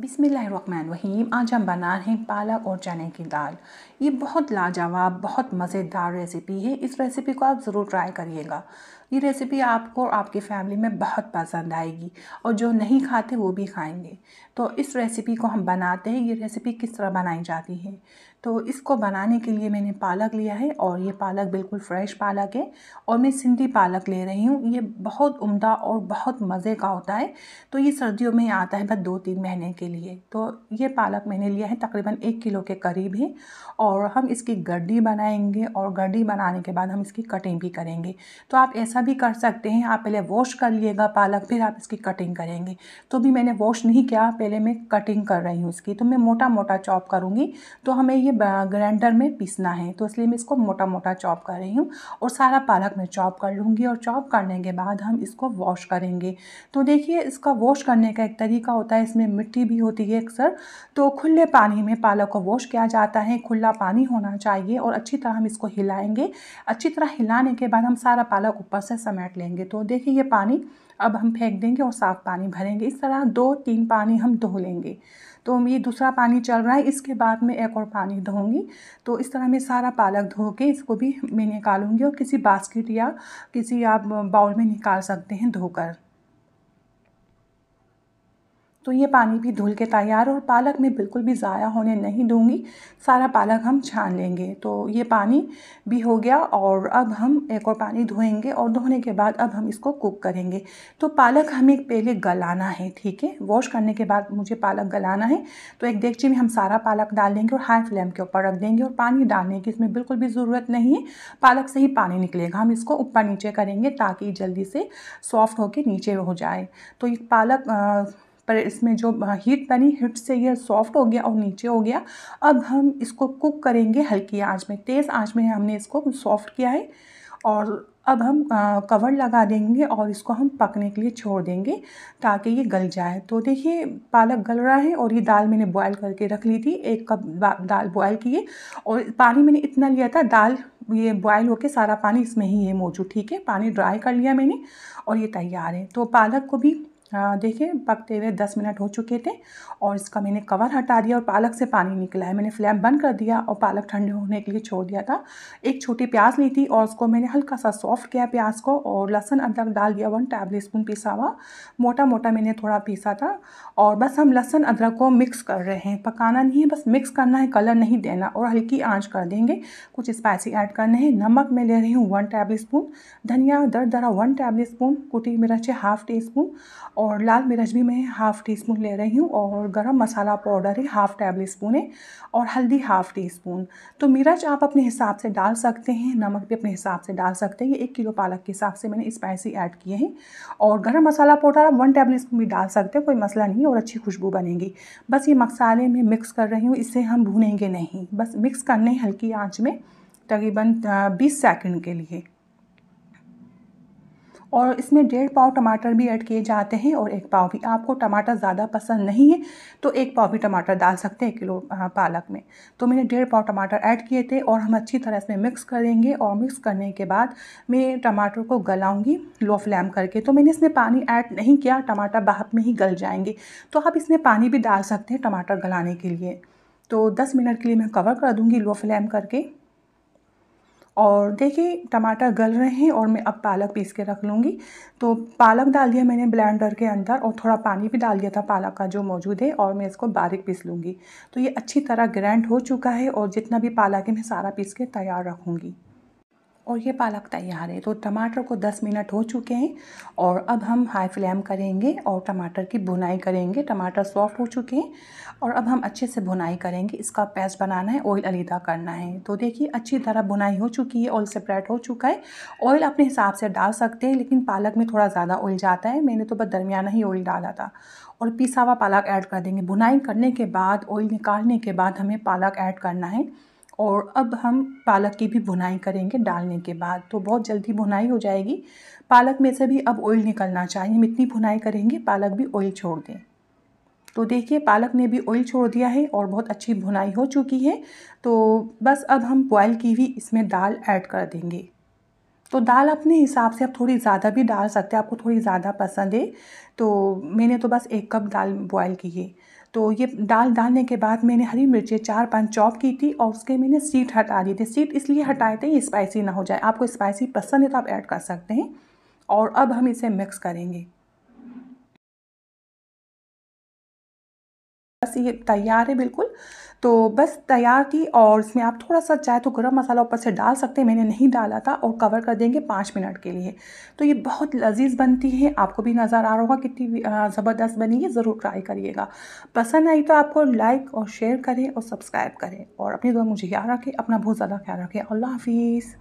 बिस्मिल्लाहिर्रहमानिर्रहीम। आज हम बना रहे हैं पालक और चने की दाल। ये बहुत लाजवाब, बहुत मज़ेदार रेसिपी है। इस रेसिपी को आप ज़रूर ट्राई करिएगा। ये रेसिपी आपको और आपकी फैमिली में बहुत पसंद आएगी और जो नहीं खाते वो भी खाएंगे। तो इस रेसिपी को हम बनाते हैं। ये रेसिपी किस तरह बनाई जाती है, तो इसको बनाने के लिए मैंने पालक लिया है और ये पालक बिल्कुल फ्रेश पालक है और मैं सिंधी पालक ले रही हूँ। ये बहुत उम्दा और बहुत मज़े का होता है। तो ये सर्दियों में आता है बस 2-3 महीने के लिए। तो ये पालक मैंने लिया है, तकरीबन 1 किलो के करीब है और हम इसकी गड्डी बनाएंगे और गड्डी बनाने के बाद हम इसकी कटिंग भी करेंगे। तो आप ऐसा भी कर सकते हैं, आप पहले वॉश कर लिएगा पालक, फिर आप इसकी कटिंग करेंगे। तो भी मैंने वॉश नहीं किया, पहले मैं कटिंग कर रही हूँ इसकी। तो मैं मोटा मोटा चॉप करूँगी। तो हमें ये ग्राइंडर में पीसना है, तो इसलिए मैं इसको मोटा मोटा चॉप कर रही हूँ और सारा पालक मैं चॉप कर लूँगी। और चॉप करने के बाद हम इसको वॉश करेंगे। तो देखिए, इसका वॉश करने का एक तरीका होता है, इसमें मिट्टी भी होती है अक्सर। तो खुले पानी में पालक को वॉश किया जाता है, खुला पानी होना चाहिए और अच्छी तरह हम इसको हिलाएंगे। अच्छी तरह हिलाने के बाद हम सारा पालक ऊपर से समेट लेंगे। तो देखिए, ये पानी अब हम फेंक देंगे और साफ़ पानी भरेंगे। इस तरह 2-3 पानी हम धो लेंगे। तो ये दूसरा पानी चल रहा है, इसके बाद में एक और पानी धोऊंगी। तो इस तरह मैं सारा पालक धो के इसको भी मैं निकालूंगी और किसी बास्केट या किसी आप बाउल में निकाल सकते हैं धोकर। तो ये पानी भी धुल के तैयार, और पालक में बिल्कुल भी ज़ाया होने नहीं दूंगी। सारा पालक हम छान लेंगे। तो ये पानी भी हो गया और अब हम एक और पानी धोएंगे और धोने के बाद अब हम इसको कुक करेंगे। तो पालक हमें पहले गलाना है, ठीक है। वॉश करने के बाद मुझे पालक गलाना है। तो एक देगची में हम सारा पालक डाल देंगे और हाई फ्लेम के ऊपर रख देंगे। और पानी डालने की इसमें बिल्कुल भी ज़रूरत नहीं है, पालक से ही पानी निकलेगा। हम इसको ऊपर नीचे करेंगे ताकि जल्दी से सॉफ्ट होकर नीचे हो जाए। तो ये पालक पर इसमें जो हीट बनी, हीट से ये सॉफ्ट हो गया और नीचे हो गया। अब हम इसको कुक करेंगे हल्की आंच में, तेज़ आंच में हमने इसको सॉफ्ट किया है। और अब हम कवर लगा देंगे और इसको हम पकने के लिए छोड़ देंगे ताकि ये गल जाए। तो देखिए, पालक गल रहा है और ये दाल मैंने बॉयल करके रख ली थी। 1 कप दाल बॉयल की है और पानी मैंने इतना लिया था, दाल ये बॉयल होके सारा पानी इसमें ही है मौजूद, ठीक है। पानी ड्राई कर लिया मैंने और ये तैयार है। तो पालक को भी देखिए पकते हुए 10 मिनट हो चुके थे और इसका मैंने कवर हटा दिया और पालक से पानी निकला है। मैंने फ्लेम बंद कर दिया और पालक ठंडे होने के लिए छोड़ दिया था। एक छोटी प्याज ली थी और उसको मैंने हल्का सा सॉफ्ट किया प्याज को, और लहसुन अदरक डाल दिया 1 टेबल स्पून पिसा हुआ, मोटा मोटा मैंने थोड़ा पीसा था। और बस हम लहसुन अदरक को मिक्स कर रहे हैं, पकाना नहीं है, बस मिक्स करना है, कलर नहीं देना, और हल्की आँच कर देंगे। कुछ स्पाइसी ऐड करने हैं। नमक मैं ले रही हूँ 1 टेबल स्पून, धनिया दरदरा 1 टेबल स्पून, कुटी मिर्च 1/2 टी स्पून, और लाल मिर्च भी मैं 1/2 टी स्पून ले रही हूँ, और गरम मसाला पाउडर है 1/2 टेबल स्पून है, और हल्दी 1/2 टी स्पून। तो मिर्च आप अपने हिसाब से डाल सकते हैं, नमक भी अपने हिसाब से डाल सकते हैं। ये 1 किलो पालक के हिसाब से मैंने स्पाइसी ऐड किए हैं। और गरम मसाला पाउडर आप 1 टेबल स्पून भी डाल सकते हैं, कोई मसला नहीं, और अच्छी खुशबू बनेगी। बस ये मसाले में मिक्स कर रही हूँ, इसे हम भूनेंगे नहीं, बस मिक्स करने हल्की आँच में तकरीबन 20 सेकंड के लिए। और इसमें 1.5 पाव टमाटर भी ऐड किए जाते हैं और 1 पाव भी। आपको टमाटर ज़्यादा पसंद नहीं है तो 1 पाव भी टमाटर डाल सकते हैं 1 किलो पालक में। तो मैंने 1.5 पाव टमाटर ऐड किए थे और हम अच्छी तरह इसमें मिक्स करेंगे। और मिक्स करने के बाद मैं टमाटर को गलाऊंगी लो फ्लेम करके। तो मैंने इसमें पानी ऐड नहीं किया, टमाटर भाप में ही गल जाएंगे। तो आप इसमें पानी भी डाल सकते हैं टमाटर गलाने के लिए। तो 10 मिनट के लिए मैं कवर कर दूँगी लो फ्लेम करके। और देखिए, टमाटर गल रहे हैं और मैं अब पालक पीस के रख लूँगी। तो पालक डाल दिया मैंने ब्लेंडर के अंदर और थोड़ा पानी भी डाल दिया था पालक का जो मौजूद है, और मैं इसको बारीक पीस लूँगी। तो ये अच्छी तरह ग्राइंड हो चुका है और जितना भी पालक है मैं सारा पीस के तैयार रखूँगी। और ये पालक तैयार है। तो टमाटर को 10 मिनट हो चुके हैं और अब हम हाई फ्लेम करेंगे और टमाटर की भुनाई करेंगे। टमाटर सॉफ्ट हो चुके हैं और अब हम अच्छे से भुनाई करेंगे। इसका पेस्ट बनाना है, ऑयल अलग करना है। तो देखिए, अच्छी तरह भुनाई हो चुकी है, ऑयल सेपरेट हो चुका है। ऑयल अपने हिसाब से डाल सकते हैं, लेकिन पालक में थोड़ा ज़्यादा ऑयल जाता है, मैंने तो बस दरमियाना ही ऑयल डाला था। और पिसा हुआ पालक ऐड कर देंगे। भुनाई करने के बाद, ऑयल निकालने के बाद हमें पालक ऐड करना है। और अब हम पालक की भी भुनाई करेंगे डालने के बाद। तो बहुत जल्दी भुनाई हो जाएगी। पालक में से भी अब ऑयल निकलना चाहिए। हम इतनी भुनाई करेंगे पालक भी ऑयल छोड़ दें। तो देखिए, पालक ने भी ऑयल छोड़ दिया है और बहुत अच्छी भुनाई हो चुकी है। तो बस अब हम बॉयल की हुई इसमें दाल ऐड कर देंगे। तो दाल अपने हिसाब से आप थोड़ी ज़्यादा भी डाल सकते हैं, आपको थोड़ी ज़्यादा पसंद है। तो मैंने तो बस 1 कप दाल बॉयल की है। तो ये दाल डालने के बाद मैंने हरी मिर्चें 4-5 चॉप की थी और उसके मैंने सीड हटा दिए थे। सीड इसलिए हटाए थे ये स्पाइसी ना हो जाए। आपको स्पाइसी पसंद है तो आप ऐड कर सकते हैं। और अब हम इसे मिक्स करेंगे। बस ये तैयार है बिल्कुल। तो बस तैयार थी और इसमें आप थोड़ा-सा चाहे तो गरम मसाला ऊपर से डाल सकते हैं, मैंने नहीं डाला था और कवर कर देंगे 5 मिनट के लिए। तो ये बहुत लज़ीज़ बनती है, आपको भी नज़र आ रहा होगा कितनी ज़बरदस्त बनी है, ज़रूर ट्राई करिएगा। पसंद आई तो आपको लाइक और शेयर करें और सब्सक्राइब करें और अपनी दुआ मुझे याद रखें, अपना बहुत ज़्यादा ख़्याल रखें। अल्लाह हाफ़िज़।